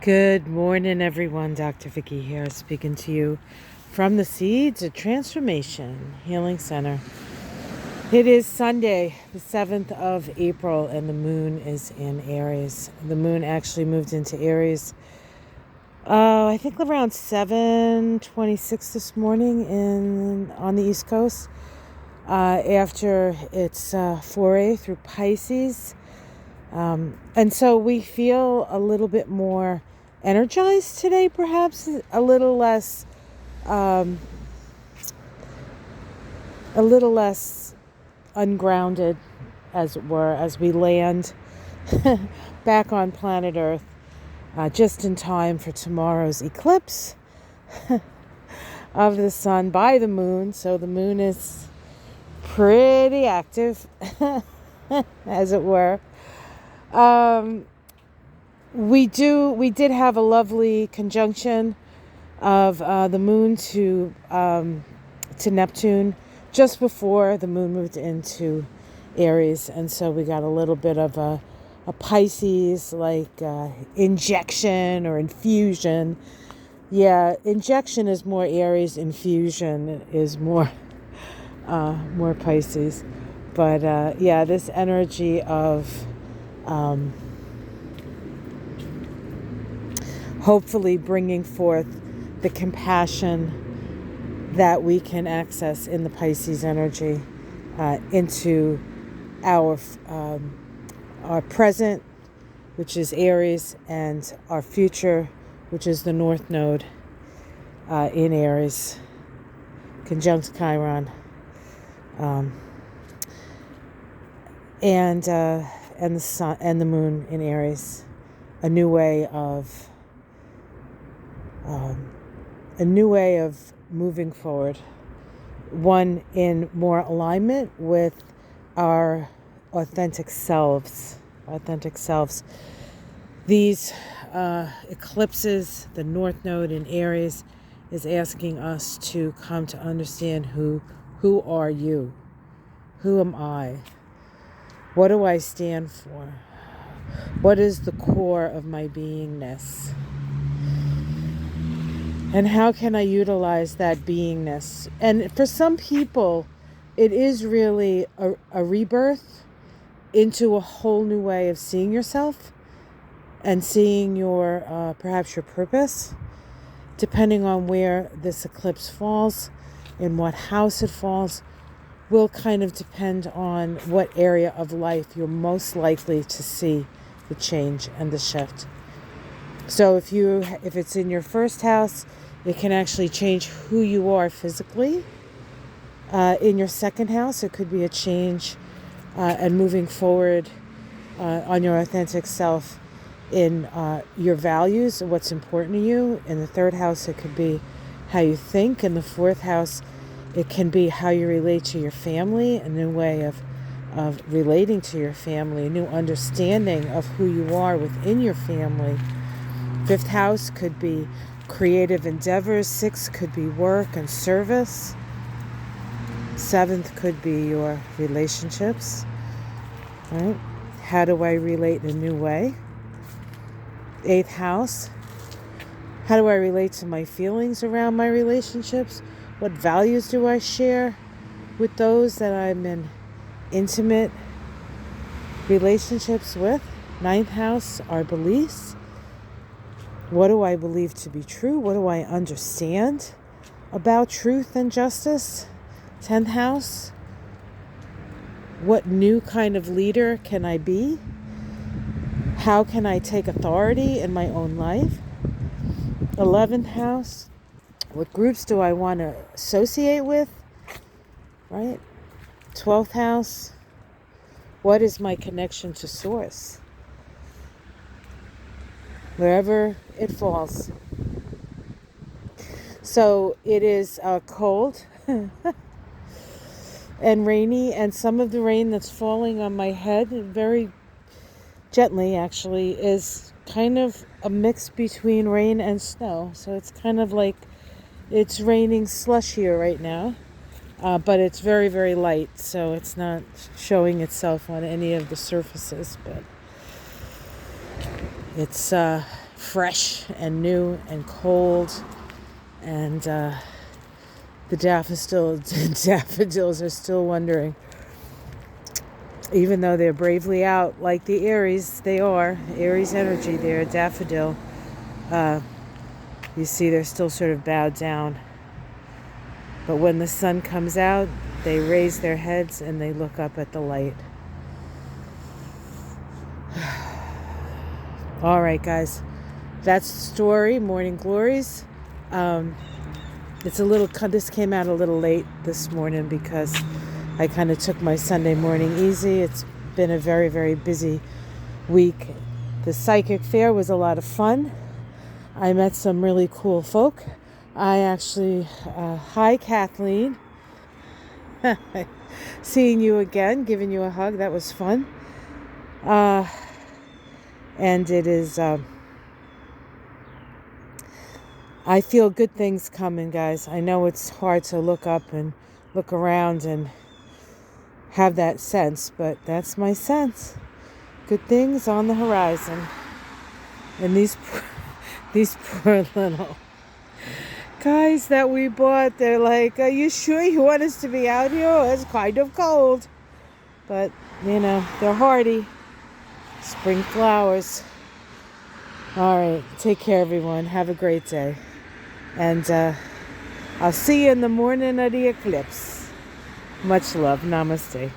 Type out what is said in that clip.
Good morning, everyone. Dr. Vicky here, speaking to you from the Seeds of Transformation Healing Center. It is Sunday, the 7th of April, and the moon is in Aries. The moon actually moved into Aries, I think around 7:26 this morning on the East Coast, after its foray through Pisces. And so we feel a little bit more energized today, perhaps a little less ungrounded, as it were, as we land back on planet Earth, just in time for tomorrow's eclipse of the sun by the moon. So the moon is pretty active, as it were. We did have a lovely conjunction of the moon to Neptune just before the moon moved into Aries, and so we got a little bit of a Pisces injection or infusion. Yeah, injection is more Aries, infusion is more Pisces. But this energy of hopefully bringing forth the compassion that we can access in the Pisces energy into our present, which is Aries, and our future, which is the North Node in Aries, conjunct Chiron, and the sun and the moon in Aries. A new way of moving forward, one in more alignment with our authentic selves. These eclipses, the North Node in Aries, is asking us to come to understand who are you? Who am I? What do I stand for? What is the core of my beingness? And how can I utilize that beingness? And for some people, it is really a rebirth into a whole new way of seeing yourself and seeing your perhaps your purpose, depending on where this eclipse falls, in what house it falls, will kind of depend on what area of life you're most likely to see the change and the shift. So if it's in your first house, it can actually change who you are physically. In your second house, it could be a change and moving forward on your authentic self in your values and what's important to you. In the third house, it could be how you think. In the fourth house, it can be how you relate to your family, a new way of relating to your family, a new understanding of who you are within your family. Fifth house could be creative endeavors. Sixth could be work and service. Seventh could be your relationships. Right? How do I relate in a new way? Eighth house. How do I relate to my feelings around my relationships? What values do I share with those that I'm in intimate relationships with? Ninth house, our beliefs. What do I believe to be true? What do I understand about truth and justice? 10th house, what new kind of leader can I be? How can I take authority in my own life? 11th house, what groups do I want to associate with? Right? 12th house, what is my connection to source? Wherever it falls. So it is cold and rainy, and some of the rain that's falling on my head, very gently actually, is kind of a mix between rain and snow. So it's kind of like it's raining slush here right now, but it's very, very light, so it's not showing itself on any of the surfaces, but it's fresh and new and cold. And the daffodils are still wondering. Even though they're bravely out, like the Aries, they are. Aries energy, they're a daffodil. You see, they're still sort of bowed down. But when the sun comes out, they raise their heads and they look up at the light. All right, guys. That's the story, Morning Glories. This came out a little late this morning because I kind of took my Sunday morning easy. It's been a very, very busy week. The psychic fair was a lot of fun. I met some really cool folk. I actually, hi Kathleen. Seeing you again, giving you a hug. That was fun. And it is, I feel good things coming, guys. I know it's hard to look up and look around and have that sense, but that's my sense. Good things on the horizon. And these poor little guys that we bought, they're like, are you sure you want us to be out here? It's kind of cold. But, they're hardy. Spring flowers. All right. Take care, everyone. Have a great day. And I'll see you in the morning of the eclipse. Much love. Namaste.